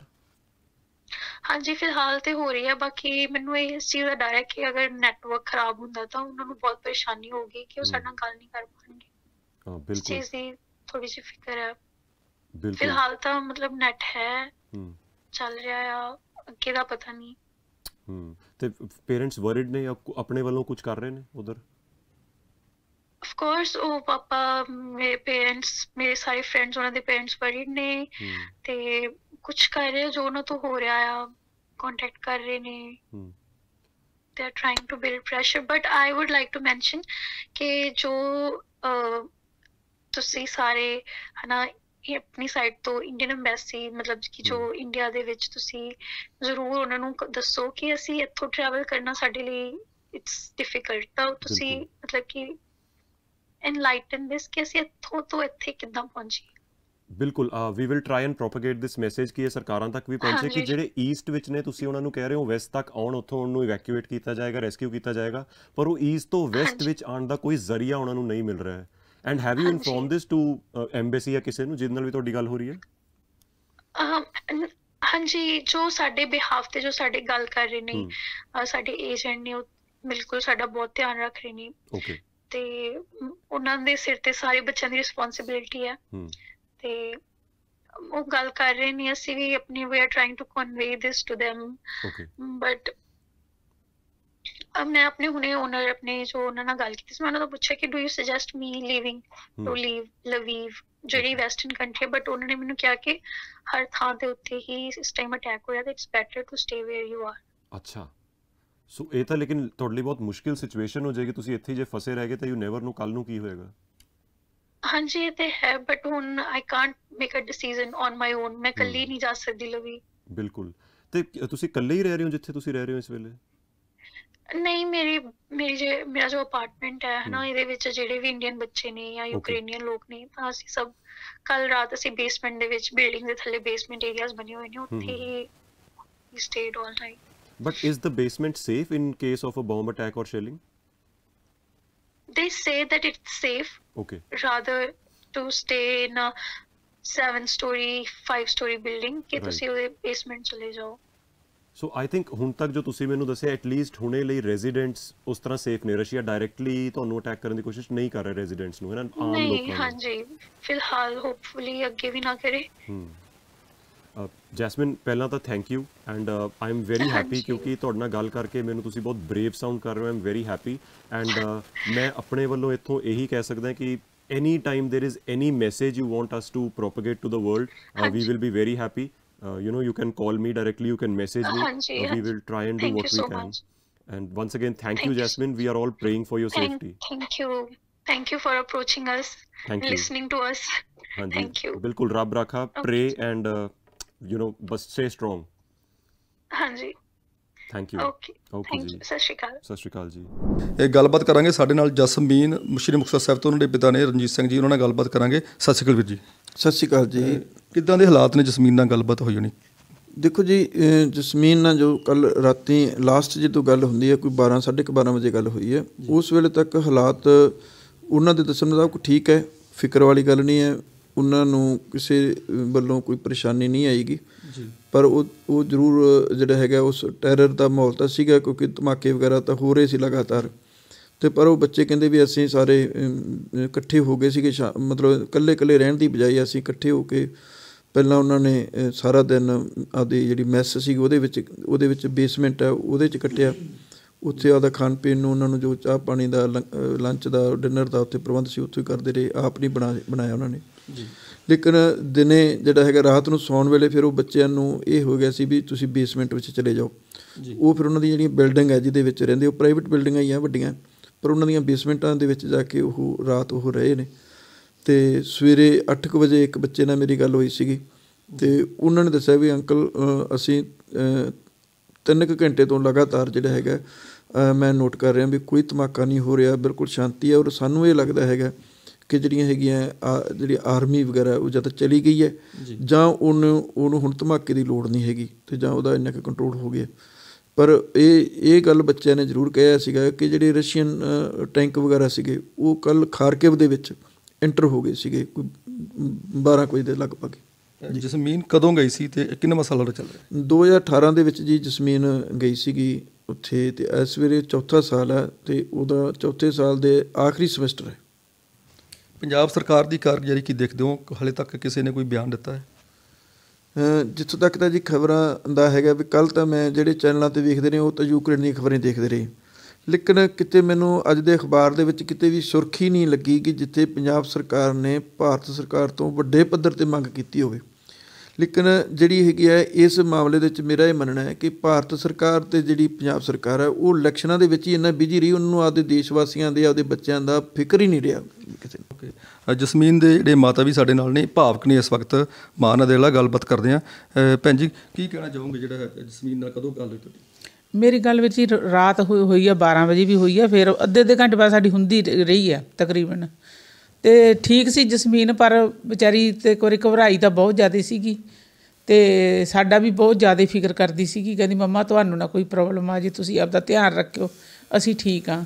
ਹਾਂਜੀ, ਫਿਲਹਾਲ ਤੇ ਹੋ ਰਹੀ ਹੈ। ਬਾਕੀ ਮੈਨੂੰ ਇਸ ਚੀਜ਼ ਦਾ ਡਰ ਹੈ ਕਿ ਅਗਰ ਨੈਟਵਰਕ ਖਰਾਬ ਹੁੰਦਾ ਤਾਂ ਉਹਨਾਂ ਨੂੰ ਬਹੁਤ ਪਰੇਸ਼ਾਨੀ ਹੋਊਗੀ ਕਿ ਉਹ ਸਾਡੇ ਨਾਲ ਗੱਲ ਨਹੀਂ ਕਰ ਪਾਉਣਗੇ। ਹਾਂ ਇਸ ਬਿਲਕੁਲ ਚੀਜ਼ ਦੀ ਥੋੜੀ ਜਿਹੀ ਫਿਕਰ ਹੈ। ਬਿਲਕੁਲ। ਫਿਲਹਾਲ ਤਾਂ ਮਤਲਬ ਨੈਟ ਹੈ, ਹੂੰ ਚੱਲ ਰਿਹਾ ਆ, ਅੱਗੇ ਦਾ ਪਤਾ ਨਹੀਂ। ਹੂੰ। ਤੇ ਪੇਰੈਂਟਸ ਵਰਿਡ ਨੇ ਜਾਂ ਆਪਣੇ ਵੱਲੋਂ ਕੁਝ ਕਰ ਰਹੇ ਨੇ ਉਧਰ? ਆਫ ਕੋਰਸ ਉਹ ਪਾਪਾ, ਮੇਰੇ ਪੇਰੈਂਟਸ, ਮੇਰੇ ਸਾਰੇ ਫਰੈਂਡਸ, ਉਹਨਾਂ ਦੇ ਪੇਰੈਂਟਸ ਵਰੀਡ ਨੇ, ਹੂੰ ਤੇ ਕੁਝ ਕਰ ਰਹੇ ਜੋ ਉਹਨਾਂ ਤੋਂ ਹੋ ਰਿਹਾ ਆ, ਕੰਟੈਕਟ ਕਰ ਰਹੇ ਨੇ। ਹੂੰ they are trying to build pressure, but I would like to mention ਕਿ ਜੋ ਤੁਸੀਂ ਸਾਰੇ ਹਨਾ ਇਹ ਆਪਣੀ ਸਾਈਡ ਤੋਂ ਇੰਡੀਅਨ ਐਮਬੈਸੀ ਮਤਲਬ ਕਿ ਜੋ ਇੰਡੀਆ ਦੇ ਵਿੱਚ, ਤੁਸੀਂ ਜ਼ਰੂਰ ਉਹਨਾਂ ਨੂੰ ਦੱਸੋ ਕਿ ਅਸੀਂ ਇੱਥੋਂ ਟਰੈਵਲ ਕਰਨਾ ਸਾਡੇ ਲਈ ਇਟਸ ਡਿਫਿਕਲਟ, ਤਾਂ ਤੁਸੀਂ ਬਿਲਕੁਲ ਮਤਲਬ ਕਿ ਐਨਲਾਈਟਨ ਦਿਸ ਕਿ ਅਸੀਂ ਇੱਥੋਂ ਤੋਂ ਇੱਥੇ ਕਿੱਦਾਂ ਪਹੁੰਚੀਏ। ਬਿਲਕੁਲ। We will try and propagate this message ਕਿ ਇਹ ਸਰਕਾਰਾਂ ਤੱਕ ਵੀ ਪਹੁੰਚੇ ਕਿ ਹਾਂਜੀ ਜਿਹੜੇ ਈਸਟ ਵਿੱਚ ਨੇ, ਤੁਸੀਂ ਉਹਨਾਂ ਨੂੰ ਕਹਿ ਰਹੇ ਹੋ ਵੈਸਟ ਤੱਕ ਆਉਣ, ਉੱਥੋਂ ਉਹਨੂੰ ਇਵੈਕਿਊਏਟ ਕੀਤਾ ਜਾਏਗਾ, ਰੈਸਕਿਊ ਕੀਤਾ ਜਾਏਗਾ, ਪਰ ਉਹ ਈਸਟ ਤੋਂ ਵੈਸਟ ਹਾਂਜੀ ਵਿੱਚ ਆਉਣ ਦਾ ਕੋਈ ਜ਼ਰੀਆ ਉਹਨਾਂ ਨੂੰ ਨਹੀਂ ਮਿਲ ਰਿਹਾ ਹੈ। ਐਂਡ ਹੈਵ ਯੂ ਇਨਫੋਰਮ ਹਾਂਜੀ ਦਿਸ ਟੂ ਐਮਬੈਸੀ ਜਾਂ ਕਿਸੇ ਨੂੰ ਜਿਹਦੇ ਨਾਲ ਵੀ ਤੁਹਾਡੀ ਗੱਲ ਹੋ ਰਹੀ ਹੈ? ਅਮ, हाँ जी, जो ਸਾਡੇ ਬਿਹਾਫ ਤੇ ਜੋ ਸਾਡੇ ਗੱਲ ਕਰ ਰਹੇ ਨੇ, ਸਾਡੇ ਏਜੰਟ ਨੇ, ਉਹ ਬਿਲਕੁਲ ਸਾਡਾ ਬਹੁਤ ਧਿਆਨ ਰੱਖ ਰਹੇ ਨੇ। ਓਕੇ। ਤੇ ਉਹਨਾਂ ਦੇ ਸਿਰ ਤੇ ਸਾਰੇ ਬੱਚਿਆਂ ਦੀ ਰਿਸਪੌਂਸਿਬਿਲਿਟੀ ਹੈ। ਤੇ ਉਹ ਗੱਲ ਕਰ ਰਹੇ ਨੇ, ਅਸੀਂ ਵੀ ਆਪਣੀ we are trying to convey this to them, but ਮੈਂ ਆਪਣੇ ਹੁਣੇ ਓਨਰ ਆਪਣੇ ਜੋ ਉਹਨਾਂ ਨਾਲ ਗੱਲ ਕੀਤੀ ਸੀ, ਮੈਂ ਉਹਨਾਂ ਤੋਂ ਪੁੱਛਿਆ ਕਿ do you suggest me leaving to leave Lviv, ਜਿਹੜੀ ਵੈਸਟਰਨ ਕੰਟਰੀ, ਬਟ ਉਹਨਾਂ ਨੇ ਮੈਨੂੰ ਕਿਹਾ ਕਿ ਹਰ ਥਾਂ ਦੇ ਉੱਤੇ ਹੀ ਇਸ ਟਾਈਮ ਅਟੈਕ ਹੋਇਆ ਤੇ it's better to stay where you are. ਅੱਛਾ, ਸੋ ਇਹ ਤਾਂ ਲੇਕਿਨ ਤੁਹਾਡੇ ਲਈ ਬਹੁਤ ਮੁਸ਼ਕਿਲ ਸਿਚੁਏਸ਼ਨ ਹੋ ਜਾਏਗੀ, ਤੁਸੀਂ ਇੱਥੇ ਜੇ ਫਸੇ ਰਹਿ ਗਏ ਤਾਂ ਯੂ ਨੈਵਰ ਨੋ ਕੱਲ ਨੂੰ ਕੀ ਹੋਏਗਾ। ਹਾਂਜੀ ਇਹ ਤੇ ਹੈ, ਬਟ ਹੁਣ I can't make a decision on my own, ਮੈਂ ਇਕੱਲੀ ਨਹੀਂ ਜਾ ਸਕਦੀ ਲਵੀ। ਬਿਲਕੁਲ। ਤੇ ਤੁਸੀਂ ਇਕੱਲੇ ਹੀ ਰਹਿ ਰਹੇ ਹੋ ਜਿੱਥੇ ਤੁਸੀਂ ਰਹਿ ਰਹੇ ਹੋ ਇਸ ਵੇਲੇ? ਨਹੀਂ, ਮੇਰਾ ਜੋ ਅਪਾਰਟਮੈਂਟ ਹੈ ਨਾ, ਇਹਦੇ ਵਿੱਚ ਜਿਹੜੇ ਵੀ ਇੰਡੀਅਨ ਬੱਚੇ ਨੇ ਜਾਂ ਯੂਕਰੇਨੀਅਨ ਲੋਕ ਨੇ, ਤਾਂ ਅਸੀਂ ਸਭ ਕੱਲ ਰਾਤ ਅਸੀਂ ਬੇਸਮੈਂਟ ਦੇ ਵਿੱਚ, ਬਿਲਡਿੰਗ ਦੇ ਥੱਲੇ ਬੇਸਮੈਂਟ ਏਰੀਆਜ਼ ਬਣੇ ਹੋਏ ਨੇ, ਉੱਥੇ ਹੀ stayed all night. But is the basement safe in case of a bomb attack or shelling? They say that it's safe. Okay. Rather to stay in a 7-story, 5-story building ਕਿ ਤੁਸੀਂ ਉਹਦੇ basement ਚਲੇ ਜਾਓ। ਸੋ I think ਹੁਣ ਤੱਕ ਜੋ ਤੁਸੀਂ ਮੈਨੂੰ ਦੱਸਿਆ, ਐਟਲੀਸਟ ਹੁਣੇ ਲਈ ਰੈਜ਼ੀਡੈਂਟਸ ਉਸ ਤਰ੍ਹਾਂ ਸੇਫ ਨੇ। ਰਸ਼ੀਆ ਡਾਇਰੈਕਟਲੀ ਤੁਹਾਨੂੰ ਅਟੈਕ ਕਰਨ ਦੀ ਕੋਸ਼ਿਸ਼ ਨਹੀਂ ਕਰ ਰਿਹਾ ਰੈਜ਼ੀਡੈਂਟਸ ਨੂੰ, ਹੈ ਨਾ, ਆਮ ਲੋਕਾਂ ਨੂੰ? ਹਾਂਜੀ, ਫਿਲਹਾਲ ਹੋਪਫੁਲੀ ਅੱਗੇ ਵੀ ਨਾ ਕਰੇ। ਜੈਸਮਿਨ, ਪਹਿਲਾਂ ਤਾਂ thank you and I am very happy ਕਿਉਂਕਿ ਤੁਹਾਡੇ ਨਾਲ ਗੱਲ ਕਰਕੇ ਮੈਨੂੰ ਤੁਸੀਂ ਬਹੁਤ ਬਰੇਵ ਸਾਊਂਡ ਕਰ ਰਹੇ ਹੋ। I am very happy and ਮੈਂ ਆਪਣੇ ਵੱਲੋਂ ਇੱਥੋਂ ਇਹੀ ਕਹਿ ਸਕਦਾ ਕਿ any time there is any message you want us to propagate to the world, we will be very happy. You know, you can call me directly, you can message me. We will try and do what we can. And once again, thank you, Jasmine. We are all praying for your safety. Thank you for approaching us and listening to us. Thank you. बिल्कुल, रब रखा, pray and you know, बस stay strong. ਹਾਂਜੀ, thank you. Okay ਜੀ, ਸਤਿ ਸ਼੍ਰੀ ਅਕਾਲ। ਸਤਿ ਸ਼੍ਰੀ ਅਕਾਲ ਜੀ। ਇਹ ਗੱਲਬਾਤ ਕਰਾਂਗੇ ਸਾਡੇ ਨਾਲ ਜਸਮੀਨ ਸ਼੍ਰੀ ਮੁਕਤਸਰ ਸਾਹਿਬ ਤੋਂ, ਉਹਨਾਂ ਦੇ ਪਿਤਾ ਨੇ ਰਣਜੀਤ ਸਿੰਘ ਜੀ, ਉਹਨਾਂ ਨਾਲ ਗੱਲਬਾਤ ਕਰਾਂਗੇ। ਸਤਿ ਸ਼੍ਰੀ ਅਕਾਲ ਵੀਰ ਜੀ। ਸਤਿ ਸ਼੍ਰੀ ਅਕਾਲ ਜੀ। ਕਿੱਦਾਂ ਦੇ ਹਾਲਾਤ ਨੇ ਜਸਮੀਨ ਨਾਲ ਗੱਲਬਾਤ ਹੋਈ ਹੋਣੀ? ਦੇਖੋ ਜੀ, ਜਸਮੀਨ ਨਾਲ ਜੋ ਕੱਲ੍ਹ ਰਾਤੀ ਲਾਸਟ ਜਦੋਂ ਗੱਲ ਹੁੰਦੀ ਹੈ, ਕੋਈ 12-12:30 ਵਜੇ ਗੱਲ ਹੋਈ ਹੈ, ਉਸ ਵੇਲੇ ਤੱਕ ਹਾਲਾਤ ਉਹਨਾਂ ਦੇ ਦੱਸਣ ਮੁਤਾਬਕ ਠੀਕ ਹੈ, ਫਿਕਰ ਵਾਲੀ ਗੱਲ ਨਹੀਂ ਹੈ, ਉਹਨਾਂ ਨੂੰ ਕਿਸੇ ਵੱਲੋਂ ਕੋਈ ਪਰੇਸ਼ਾਨੀ ਨਹੀਂ ਆਏਗੀ। ਪਰ ਉਹ ਜ਼ਰੂਰ ਜਿਹੜਾ ਹੈਗਾ ਉਸ ਟੈਰਰ ਦਾ ਮਾਹੌਲ ਤਾਂ ਸੀਗਾ, ਕਿਉਂਕਿ ਧਮਾਕੇ ਵਗੈਰਾ ਤਾਂ ਹੋ ਰਹੇ ਸੀ ਲਗਾਤਾਰ। ਅਤੇ ਪਰ ਉਹ ਬੱਚੇ ਕਹਿੰਦੇ ਵੀ ਅਸੀਂ ਸਾਰੇ ਇਕੱਠੇ ਹੋ ਗਏ ਸੀਗੇ, ਮਤਲਬ ਇਕੱਲੇ ਇਕੱਲੇ ਰਹਿਣ ਦੀ ਬਜਾਏ ਅਸੀਂ ਇਕੱਠੇ ਹੋ ਕੇ ਪਹਿਲਾਂ ਉਹਨਾਂ ਨੇ ਸਾਰਾ ਦਿਨ ਆਪਦੀ ਜਿਹੜੀ ਮੈਸ ਸੀ ਉਹਦੇ ਵਿੱਚ ਬੇਸਮੈਂਟ ਹੈ ਉਹਦੇ 'ਚ ਕੱਟਿਆ। ਉੱਥੇ ਆਪਦਾ ਖਾਣ ਪੀਣ ਨੂੰ ਉਹਨਾਂ ਨੂੰ ਜੋ ਚਾਹ ਪਾਣੀ ਦਾ, ਲੰਚ ਦਾ, ਡਿਨਰ ਦਾ ਉੱਥੇ ਪ੍ਰਬੰਧ ਸੀ, ਉੱਥੇ ਕਰਦੇ ਰਹੇ, ਆਪ ਨਹੀਂ ਬਣਾਇਆ ਉਹਨਾਂ ਨੇ। ਲੇਕਿਨ ਦਿਨੇ ਜਿਹੜਾ ਹੈਗਾ ਰਾਤ ਨੂੰ ਸੌਣ ਵੇਲੇ ਫਿਰ ਉਹ ਬੱਚਿਆਂ ਨੂੰ ਇਹ ਹੋ ਗਿਆ ਸੀ ਵੀ ਤੁਸੀਂ ਬੇਸਮੈਂਟ ਵਿੱਚ ਚਲੇ ਜਾਓ। ਉਹ ਫਿਰ ਉਹਨਾਂ ਦੀ ਜਿਹੜੀਆਂ ਬਿਲਡਿੰਗ ਹੈ ਜਿਹਦੇ ਵਿੱਚ ਰਹਿੰਦੇ, ਉਹ ਪ੍ਰਾਈਵੇਟ ਬਿਲਡਿੰਗਾਂ ਹੀ ਆ ਵੱਡੀਆਂ, ਪਰ ਉਹਨਾਂ ਦੀਆਂ ਬੇਸਮੈਂਟਾਂ ਦੇ ਵਿੱਚ ਜਾ ਕੇ ਉਹ ਰਾਤ ਉਹ ਰਹੇ ਨੇ। ਅਤੇ ਸਵੇਰੇ 8 ਕੁ ਵਜੇ ਇੱਕ ਬੱਚੇ ਨਾਲ ਮੇਰੀ ਗੱਲ ਹੋਈ ਸੀਗੀ, ਅਤੇ ਉਹਨਾਂ ਨੇ ਦੱਸਿਆ ਵੀ ਅੰਕਲ ਅਸੀਂ 3 ਕੁ ਘੰਟੇ ਤੋਂ ਲਗਾਤਾਰ ਜਿਹੜਾ ਹੈਗਾ ਮੈਂ ਨੋਟ ਕਰ ਰਿਹਾ ਵੀ ਕੋਈ ਧਮਾਕਾ ਨਹੀਂ ਹੋ ਰਿਹਾ, ਬਿਲਕੁਲ ਸ਼ਾਂਤੀ ਹੈ। ਔਰ ਸਾਨੂੰ ਇਹ ਲੱਗਦਾ ਹੈਗਾ ਕਿ ਜਿਹੜੀਆਂ ਹੈਗੀਆਂ ਜਿਹੜੀ ਆਰਮੀ ਵਗੈਰਾ ਉਹ ਜਾਂ ਤਾਂ ਚਲੀ ਗਈ ਹੈ ਜਾਂ ਉਹਨੂੰ ਹੁਣ ਧਮਾਕੇ ਦੀ ਲੋੜ ਨਹੀਂ ਹੈਗੀ, ਅਤੇ ਜਾਂ ਉਹਦਾ ਇੰਨਾ ਕੁ ਕੰਟਰੋਲ ਹੋ ਗਿਆ। ਪਰ ਇਹ ਗੱਲ ਬੱਚਿਆਂ ਨੇ ਜ਼ਰੂਰ ਕਿਹਾ ਸੀਗਾ ਕਿ ਜਿਹੜੇ ਰਸ਼ੀਅਨ ਟੈਂਕ ਵਗੈਰਾ ਸੀਗੇ ਉਹ ਕੱਲ੍ਹ ਖਾਰਕਿਵ ਦੇ ਵਿੱਚ ਐਂਟਰ ਹੋ ਗਏ ਸੀਗੇ, ਕੋਈ 12 ਕੁ ਵਜੇ ਦੇ ਲਗਭਗ। ਜਸਮੀਨ ਕਦੋਂ ਗਈ ਸੀ ਅਤੇ ਕਿੰਨਾ ਸਾਲ ਦਾ ਚੱਲ ਰਿਹਾ? 2018 ਦੇ ਵਿੱਚ ਜੀ ਜਸਮੀਨ ਗਈ ਸੀਗੀ ਉੱਥੇ, ਅਤੇ ਇਸ ਵੇਲੇ 4ਥਾ ਸਾਲ ਹੈ ਅਤੇ ਉਹਦਾ 4ਥੇ ਸਾਲ ਦੇ ਆਖਰੀ ਸਮੈਸਟਰ ਹੈ। ਪੰਜਾਬ ਸਰਕਾਰ ਦੀ ਕਾਰਗੁਜ਼ਾਰੀ ਕੀ ਦੇਖਦੇ ਹੋ? ਹਾਲੇ ਤੱਕ ਕਿਸੇ ਨੇ ਕੋਈ ਬਿਆਨ ਦਿੱਤਾ ਹੈ? ਜਿੱਥੋਂ ਤੱਕ ਤਾਂ ਜੀ ਖਬਰਾਂ ਦਾ ਹੈਗਾ ਵੀ ਕੱਲ੍ਹ ਤਾਂ ਮੈਂ ਜਿਹੜੇ ਚੈਨਲਾਂ 'ਤੇ ਵੇਖਦੇ ਨੇ ਉਹ ਤਾਂ ਯੂਕਰੇਨ ਦੀਆਂ ਖਬਰਾਂ ਦੇਖਦੇ ਰਹੇ, ਲੇਕਿਨ ਕਿਤੇ ਮੈਨੂੰ ਅੱਜ ਦੇ ਅਖਬਾਰ ਦੇ ਵਿੱਚ ਕਿਤੇ ਵੀ ਸੁਰਖੀ ਨਹੀਂ ਲੱਗੀ ਕਿ ਜਿੱਥੇ ਪੰਜਾਬ ਸਰਕਾਰ ਨੇ ਭਾਰਤ ਸਰਕਾਰ ਤੋਂ ਵੱਡੇ ਪੱਧਰ 'ਤੇ ਮੰਗ ਕੀਤੀ ਹੋਵੇ। ਲੇਕਿਨ ਜਿਹੜੀ ਹੈਗੀ ਹੈ ਇਸ ਮਾਮਲੇ ਦੇ ਵਿੱਚ ਮੇਰਾ ਇਹ ਮੰਨਣਾ ਹੈ ਕਿ ਭਾਰਤ ਸਰਕਾਰ ਅਤੇ ਜਿਹੜੀ ਪੰਜਾਬ ਸਰਕਾਰ ਹੈ ਉਹ ਇਲੈਕਸ਼ਨਾਂ ਦੇ ਵਿੱਚ ਹੀ ਇੰਨਾ ਬਿਜੀ ਰਹੀ, ਉਹਨੂੰ ਆਪਦੇ ਦੇਸ਼ ਵਾਸੀਆਂ ਦੇ, ਆਪਦੇ ਬੱਚਿਆਂ ਦਾ ਫਿਕਰ ਹੀ ਨਹੀਂ ਰਿਹਾ ਕਿਸੇ ਨੂੰ। ਜਸਮੀਨ ਦੇ ਜਿਹੜੇ ਮਾਤਾ ਵੀ ਸਾਡੇ ਨਾਲ ਨੇ, ਭਾਵਕ ਨੇ ਇਸ ਵਕਤ, ਮਾਂ ਨਾਲ ਦੇ ਨਾਲ ਗੱਲਬਾਤ ਕਰਦੇ ਹਾਂ। ਭੈਣ ਜੀ ਕੀ ਕਹਿਣਾ ਚਾਹੋਗੇ, ਜਿਹੜਾ ਜਸਮੀਨ ਨਾਲ ਕਦੋਂ ਗੱਲ ਹੋਈ ਤੁਹਾਡੀ? ਮੇਰੀ ਗੱਲ ਵਿੱਚ ਹੀ ਰਾਤ ਹੋਈ ਆ, 12 ਵਜੇ ਵੀ ਹੋਈ ਆ, ਫਿਰ ਅੱਧੇ ਘੰਟੇ ਬਾਅਦ ਸਾਡੀ ਹੁੰਦੀ ਰਹੀ ਆ ਤਕਰੀਬਨ। ਅਤੇ ਠੀਕ ਸੀ ਜਸਮੀਨ, ਪਰ ਵਿਚਾਰੀ ਤੇ ਇੱਕ ਵਾਰੀ ਘਬਰਾਈ ਤਾਂ ਬਹੁਤ ਜ਼ਿਆਦਾ ਸੀਗੀ, ਅਤੇ ਸਾਡਾ ਵੀ ਬਹੁਤ ਜ਼ਿਆਦਾ ਫਿਕਰ ਕਰਦੀ ਸੀਗੀ। ਕਹਿੰਦੀ ਮੰਮਾ ਤੁਹਾਨੂੰ ਨਾ ਕੋਈ ਪ੍ਰੋਬਲਮ ਆ ਜੀ, ਤੁਸੀਂ ਆਪਦਾ ਧਿਆਨ ਰੱਖਿਓ, ਅਸੀਂ ਠੀਕ ਹਾਂ।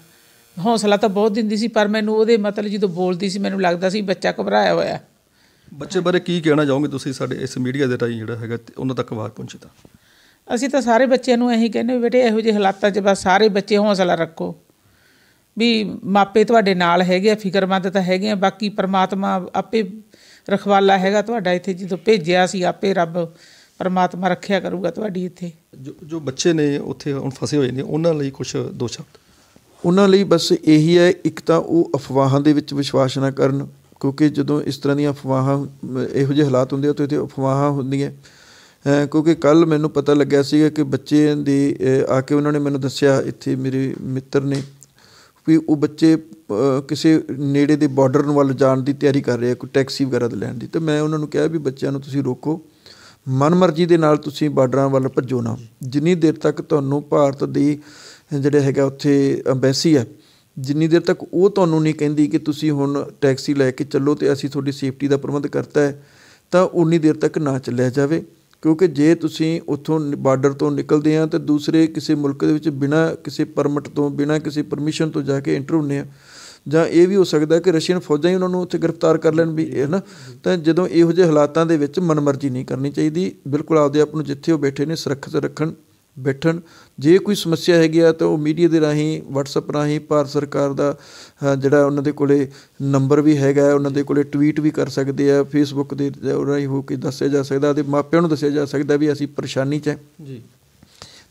ਹੌਸਲਾ ਤਾਂ ਬਹੁਤ ਦਿੰਦੀ ਸੀ, ਪਰ ਮੈਨੂੰ ਉਹਦੇ ਮਤਲਬ ਜਦੋਂ ਬੋਲਦੀ ਸੀ ਮੈਨੂੰ ਲੱਗਦਾ ਸੀ ਬੱਚਾ ਘਬਰਾਇਆ ਹੋਇਆ। ਬੱਚੇ ਬਾਰੇ ਕੀ ਕਹਿਣਾ ਚਾਹੋਗੇ ਤੁਸੀਂ ਸਾਡੇ ਇਸ ਮੀਡੀਆ ਦੇ ਰਾਹੀਂ ਜਿਹੜਾ ਹੈਗਾ ਉਹਨਾਂ ਤੱਕ ਆਵਾਜ਼ ਪਹੁੰਚੇ ਤਾਂ? ਅਸੀਂ ਤਾਂ ਸਾਰੇ ਬੱਚਿਆਂ ਨੂੰ ਇਹੀ ਕਹਿੰਦੇ ਵੀ ਬੇਟੇ ਇਹੋ ਜਿਹੇ ਹਾਲਾਤਾਂ 'ਚ ਬਸ ਸਾਰੇ ਬੱਚੇ ਹੌਸਲਾ ਰੱਖੋ ਵੀ ਮਾਪੇ ਤੁਹਾਡੇ ਨਾਲ ਹੈਗੇ ਆ, ਫਿਕਰਮੰਦ ਤਾਂ ਹੈਗੇ ਆ, ਬਾਕੀ ਪਰਮਾਤਮਾ ਆਪੇ ਰਖਵਾਲਾ ਹੈਗਾ ਤੁਹਾਡਾ ਇੱਥੇ। ਜਦੋਂ ਭੇਜਿਆ ਸੀ ਆਪੇ ਰੱਬ ਪਰਮਾਤਮਾ ਰੱਖਿਆ ਕਰੂਗਾ ਤੁਹਾਡੀ ਇੱਥੇ। ਜੋ ਬੱਚੇ ਨੇ ਉੱਥੇ ਹੁਣ ਫਸੇ ਹੋਏ ਨੇ ਉਹਨਾਂ ਲਈ ਕੁਛ ਦੋ ਸ਼ਬਦ? ਉਹਨਾਂ ਲਈ ਬਸ ਇਹੀ ਹੈ, ਇੱਕ ਤਾਂ ਉਹ ਅਫਵਾਹਾਂ ਦੇ ਵਿੱਚ ਵਿਸ਼ਵਾਸ ਨਾ ਕਰਨ, ਕਿਉਂਕਿ ਜਦੋਂ ਇਸ ਤਰ੍ਹਾਂ ਦੀਆਂ ਅਫਵਾਹਾਂ ਇਹੋ ਜਿਹੇ ਹਾਲਾਤ ਹੁੰਦੇ ਆ ਤਾਂ ਇੱਥੇ ਅਫਵਾਹਾਂ ਹੁੰਦੀਆਂ। ਕਿਉਂਕਿ ਕੱਲ੍ਹ ਮੈਨੂੰ ਪਤਾ ਲੱਗਿਆ ਸੀਗਾ ਕਿ ਬੱਚੇ ਦੀ ਆ ਕੇ ਉਹਨਾਂ ਨੇ ਮੈਨੂੰ ਦੱਸਿਆ, ਇੱਥੇ ਮੇਰੇ ਮਿੱਤਰ ਨੇ, ਵੀ ਉਹ ਬੱਚੇ ਕਿਸੇ ਨੇੜੇ ਦੇ ਬਾਰਡਰ ਵੱਲ ਜਾਣ ਦੀ ਤਿਆਰੀ ਕਰ ਰਹੇ ਆ, ਕੋਈ ਟੈਕਸੀ ਵਗੈਰਾ ਦੇ ਲੈਣ ਦੀ। ਅਤੇ ਮੈਂ ਉਹਨਾਂ ਨੂੰ ਕਿਹਾ ਵੀ ਬੱਚਿਆਂ ਨੂੰ ਤੁਸੀਂ ਰੋਕੋ, ਮਨਮਰਜ਼ੀ ਦੇ ਨਾਲ ਤੁਸੀਂ ਬਾਰਡਰਾਂ ਵੱਲ ਭੱਜੋ ਨਾ। ਜਿੰਨੀ ਦੇਰ ਤੱਕ ਤੁਹਾਨੂੰ ਭਾਰਤ ਦੀ ਜਿਹੜੇ ਹੈਗਾ ਉੱਥੇ ਅੰਬੈਸੀ ਹੈ, ਜਿੰਨੀ ਦੇਰ ਤੱਕ ਉਹ ਤੁਹਾਨੂੰ ਨਹੀਂ ਕਹਿੰਦੀ ਕਿ ਤੁਸੀਂ ਹੁਣ ਟੈਕਸੀ ਲੈ ਕੇ ਚੱਲੋ ਅਤੇ ਅਸੀਂ ਤੁਹਾਡੀ ਸੇਫਟੀ ਦਾ ਪ੍ਰਬੰਧ ਕਰਤਾ ਹੈ, ਤਾਂ ਉਨੀ ਦੇਰ ਤੱਕ ਨਾ ਚੱਲਿਆ ਜਾਵੇ। ਕਿਉਂਕਿ ਜੇ ਤੁਸੀਂ ਉੱਥੋਂ ਬਾਰਡਰ ਤੋਂ ਨਿਕਲਦੇ ਆ ਅਤੇ ਦੂਸਰੇ ਕਿਸੇ ਮੁਲਕ ਦੇ ਵਿੱਚ ਬਿਨਾਂ ਕਿਸੇ ਪਰਮਿਟ ਤੋਂ, ਬਿਨਾਂ ਕਿਸੇ ਪਰਮਿਸ਼ਨ ਤੋਂ ਜਾ ਕੇ ਐਂਟਰ ਹੁੰਦੇ ਆ, ਜਾਂ ਇਹ ਵੀ ਹੋ ਸਕਦਾ ਕਿ ਰਸ਼ੀਅਨ ਫੌਜਾਂ ਹੀ ਉਹਨਾਂ ਨੂੰ ਉੱਥੇ ਗ੍ਰਿਫਤਾਰ ਕਰ ਲੈਣ ਵੀ, ਹੈ ਨਾ। ਤਾਂ ਜਦੋਂ ਇਹੋ ਜਿਹੇ ਹਾਲਾਤਾਂ ਦੇ ਵਿੱਚ ਮਨਮਰਜ਼ੀ ਨਹੀਂ ਕਰਨੀ ਚਾਹੀਦੀ, ਬਿਲਕੁਲ ਆਪਦੇ ਆਪ ਨੂੰ ਜਿੱਥੇ ਉਹ ਬੈਠੇ ਨੇ ਸੁਰੱਖਿਅਤ ਰੱਖਣ, ਬੈਠਣ। ਜੇ ਕੋਈ ਸਮੱਸਿਆ ਹੈਗੀ ਆ ਤਾਂ ਉਹ ਮੀਡੀਆ ਦੇ ਰਾਹੀਂ, ਵਟਸਐਪ ਰਾਹੀਂ, ਭਾਰਤ ਸਰਕਾਰ ਦਾ ਜਿਹੜਾ ਉਹਨਾਂ ਦੇ ਕੋਲ ਨੰਬਰ ਵੀ ਹੈਗਾ, ਉਹਨਾਂ ਦੇ ਕੋਲ ਟਵੀਟ ਵੀ ਕਰ ਸਕਦੇ ਆ, ਫੇਸਬੁੱਕ ਦੇ ਰਾਹੀਂ ਹੋ ਕੇ ਦੱਸਿਆ ਜਾ ਸਕਦਾ ਅਤੇ ਮਾਪਿਆਂ ਨੂੰ ਦੱਸਿਆ ਜਾ ਸਕਦਾ ਵੀ ਅਸੀਂ ਪਰੇਸ਼ਾਨੀ 'ਚ ਹੈ ਜੀ,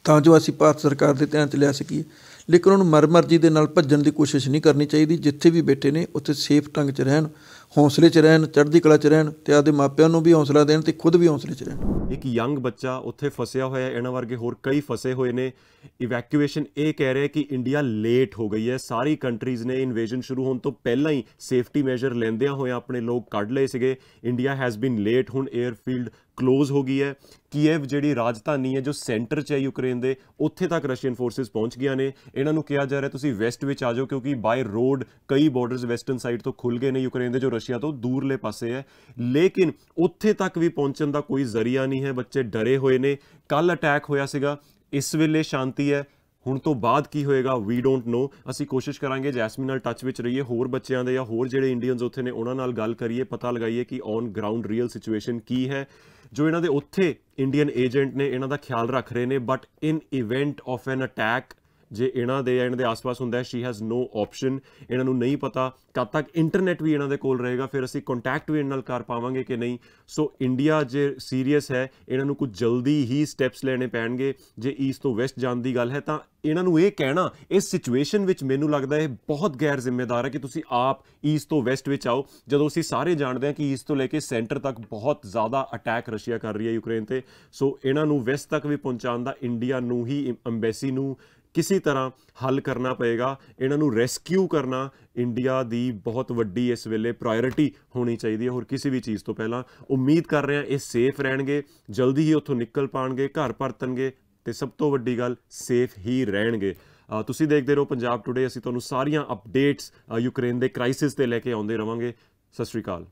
ਤਾਂ ਜੋ ਅਸੀਂ ਭਾਰਤ ਸਰਕਾਰ ਦੇ ਧਿਆਨ 'ਚ ਲਿਆ ਸਕੀਏ। ਲੇਕਿਨ ਉਹਨੂੰ ਮਨਮਰਜ਼ੀ ਦੇ ਨਾਲ ਭੱਜਣ ਦੀ ਕੋਸ਼ਿਸ਼ ਨਹੀਂ ਕਰਨੀ ਚਾਹੀਦੀ। ਜਿੱਥੇ ਵੀ ਬੈਠੇ ਨੇ ਉੱਥੇ ਸੇਫ ਢੰਗ 'ਚ ਰਹਿਣ, ਹੌਸਲੇ 'ਚ ਰਹਿਣ, ਚੜ੍ਹਦੀ ਕਲਾ 'ਚ ਰਹਿਣ ਅਤੇ ਆਪਦੇ ਮਾਪਿਆਂ ਨੂੰ ਵੀ ਹੌਸਲਾ ਦੇਣ ਅਤੇ ਖੁਦ ਵੀ ਹੌਸਲੇ 'ਚ ਰਹਿਣ। ਇੱਕ ਯੰਗ ਬੱਚਾ ਉੱਥੇ ਫਸਿਆ ਹੋਇਆ, ਇਹਨਾਂ ਵਰਗੇ ਹੋਰ ਕਈ ਫਸੇ ਹੋਏ ਨੇ। ਇਵੈਕੂਏਸ਼ਨ ਇਹ ਕਹਿ ਰਿਹਾ ਕਿ ਇੰਡੀਆ ਲੇਟ ਹੋ ਗਈ ਹੈ। ਸਾਰੀ ਕੰਟਰੀਜ਼ ਨੇ ਇਨਵੇਜਨ ਸ਼ੁਰੂ ਹੋਣ ਤੋਂ ਪਹਿਲਾਂ ਹੀ ਸੇਫਟੀ ਮੈਜਰ ਲੈਂਦਿਆਂ ਹੋਇਆਂ ਆਪਣੇ ਲੋਕ ਕੱਢ ਲਏ ਸੀਗੇ। India has been late. ਹੁਣ 에ਅਰਫੀਲਡ ਕਲੋਜ਼ ਹੋ ਗਈ ਹੈ। ਕੀਵ ਜਿਹੜੀ ਰਾਜਧਾਨੀ ਹੈ, ਜੋ ਸੈਂਟਰ 'ਚ ਹੈ ਯੂਕਰੇਨ ਦੇ, ਉੱਥੇ ਤੱਕ ਰਸ਼ੀਅਨ ਫੋਰਸਿਸ ਪਹੁੰਚ ਗਈਆਂ ਨੇ। ਇਹਨਾਂ ਨੂੰ ਕਿਹਾ ਜਾ ਰਿਹਾ ਤੁਸੀਂ ਵੈਸਟ ਵਿੱਚ ਆ ਜਾਓ, ਕਿਉਂਕਿ ਬਾਏ ਰੋਡ ਕਈ ਬਾਰਡਰਸ ਵੈਸਟਰਨ ਸਾਈਡ ਤੋਂ ਖੁੱਲ੍ਹ ਗਏ ਨੇ ਯੂਕਰੇਨ ਦੇ, ਜੋ ਰਸ਼ੀਆ ਤੋਂ ਦੂਰਲੇ ਪਾਸੇ ਹੈ। ਲੇਕਿਨ ਉੱਥੇ ਤੱਕ ਵੀ ਪਹੁੰਚਣ ਦਾ ਕੋਈ ਜ਼ਰੀਆ ਨਹੀਂ ਹੈ। ਬੱਚੇ ਡਰੇ ਹੋਏ ਨੇ। ਕੱਲ੍ਹ ਅਟੈਕ ਹੋਇਆ ਸੀਗਾ, ਇਸ ਵੇਲੇ ਸ਼ਾਂਤੀ ਹੈ। ਹੁਣ ਤੋਂ ਬਾਅਦ ਕੀ ਹੋਏਗਾ ਵੀ ਡੋਂਟ ਨੋ। ਅਸੀਂ ਕੋਸ਼ਿਸ਼ ਕਰਾਂਗੇ ਜੈਸਮੀਨ ਨਾਲ ਟੱਚ ਵਿੱਚ ਰਹੀਏ, ਹੋਰ ਬੱਚਿਆਂ ਦੇ ਜਾਂ ਹੋਰ ਜਿਹੜੇ ਇੰਡੀਅਨਸ ਉੱਥੇ ਨੇ ਉਹਨਾਂ ਨਾਲ ਗੱਲ ਕਰੀਏ, ਪਤਾ ਲਗਾਈਏ ਕਿ ਔਨ ਗਰਾਊਂਡ ਰੀਅਲ ਸਿਚੁਏਸ਼ਨ ਕੀ ਹੈ। ਜੋ ਇਹਨਾਂ ਦੇ ਉੱਥੇ ਇੰਡੀਅਨ ਏਜੰਟ ਨੇ ਇਹਨਾਂ ਦਾ ਖਿਆਲ ਰੱਖ ਰਹੇ ਨੇ, but in event of N attack ਜੇ ਇਹਨਾਂ ਦੇ ਆਸ-ਪਾਸ ਹੁੰਦਾ, ਸ਼ੀ ਹੈਜ਼ ਨੋ ਆਪਸ਼ਨ। ਇਹਨਾਂ ਨੂੰ ਨਹੀਂ ਪਤਾ ਕਦ ਤੱਕ ਇੰਟਰਨੈਟ ਵੀ ਇਹਨਾਂ ਦੇ ਕੋਲ ਰਹੇਗਾ, ਫਿਰ ਅਸੀਂ ਕੰਟੈਕਟ ਵੀ ਇਹਨਾਂ ਨਾਲ ਕਰ ਪਾਵਾਂਗੇ ਕਿ ਨਹੀਂ। ਸੋ ਇੰਡੀਆ ਜੇ ਸੀਰੀਅਸ ਹੈ, ਇਹਨਾਂ ਨੂੰ ਕੁਝ ਜਲਦੀ ਹੀ ਸਟੈਪਸ ਲੈਣੇ ਪੈਣਗੇ। ਜੇ ਈਸਟ ਤੋਂ ਵੈਸਟ ਜਾਣ ਦੀ ਗੱਲ ਹੈ ਤਾਂ ਇਹਨਾਂ ਨੂੰ ਇਹ ਕਹਿਣਾ ਇਸ ਸਿਚੁਏਸ਼ਨ ਵਿੱਚ ਮੈਨੂੰ ਲੱਗਦਾ ਇਹ ਬਹੁਤ ਗੈਰ ਜ਼ਿੰਮੇਦਾਰ ਹੈ ਕਿ ਤੁਸੀਂ ਆਪ ਈਸਟ ਤੋਂ ਵੈਸਟ ਵਿੱਚ ਆਓ, ਜਦੋਂ ਅਸੀਂ ਸਾਰੇ ਜਾਣਦੇ ਹਾਂ ਕਿ ਈਸਟ ਤੋਂ ਲੈ ਕੇ ਸੈਂਟਰ ਤੱਕ ਬਹੁਤ ਜ਼ਿਆਦਾ ਅਟੈਕ ਰਸ਼ੀਆ ਕਰ ਰਹੀ ਹੈ ਯੂਕਰੇਨ 'ਤੇ। ਸੋ ਇਹਨਾਂ ਨੂੰ ਵੈਸਟ ਤੱਕ ਵੀ ਪਹੁੰਚਾਉਣ ਦਾ ਇੰਡੀਆ ਨੂੰ ਹੀ, ਅੰਬੈਸੀ ਨੂੰ ਕਿਸੇ ਤਰ੍ਹਾਂ ਹੱਲ ਕਰਨਾ ਪਏਗਾ। ਇਹਨਾਂ ਨੂੰ ਰੈਸਕਿਊ ਕਰਨਾ ਇੰਡੀਆ ਦੀ ਬਹੁਤ ਵੱਡੀ ਇਸ ਵੇਲੇ ਪ੍ਰਾਇੋਰਿਟੀ ਹੋਣੀ ਚਾਹੀਦੀ ਹੈ, ਹੋਰ ਕਿਸੇ ਵੀ ਚੀਜ਼ ਤੋਂ ਪਹਿਲਾਂ। ਉਮੀਦ ਕਰ ਰਹੇ ਹਾਂ ਇਹ ਸੇਫ ਰਹਿਣਗੇ, ਜਲਦੀ ਹੀ ਉੱਥੋਂ ਨਿਕਲ ਪਾਉਣਗੇ, ਘਰ ਪਰਤਣਗੇ ਅਤੇ ਸਭ ਤੋਂ ਵੱਡੀ ਗੱਲ ਸੇਫ ਹੀ ਰਹਿਣਗੇ। ਤੁਸੀਂ ਦੇਖਦੇ ਰਹੋ ਪੰਜਾਬ ਟੁਡੇ। ਅਸੀਂ ਤੁਹਾਨੂੰ ਸਾਰੀਆਂ ਅਪਡੇਟਸ ਯੂਕਰੇਨ ਦੇ ਕ੍ਰਾਈਸਿਸ 'ਤੇ ਲੈ ਕੇ ਆਉਂਦੇ ਰਹਾਂਗੇ। ਸਤਿ ਸ਼੍ਰੀ ਅਕਾਲ।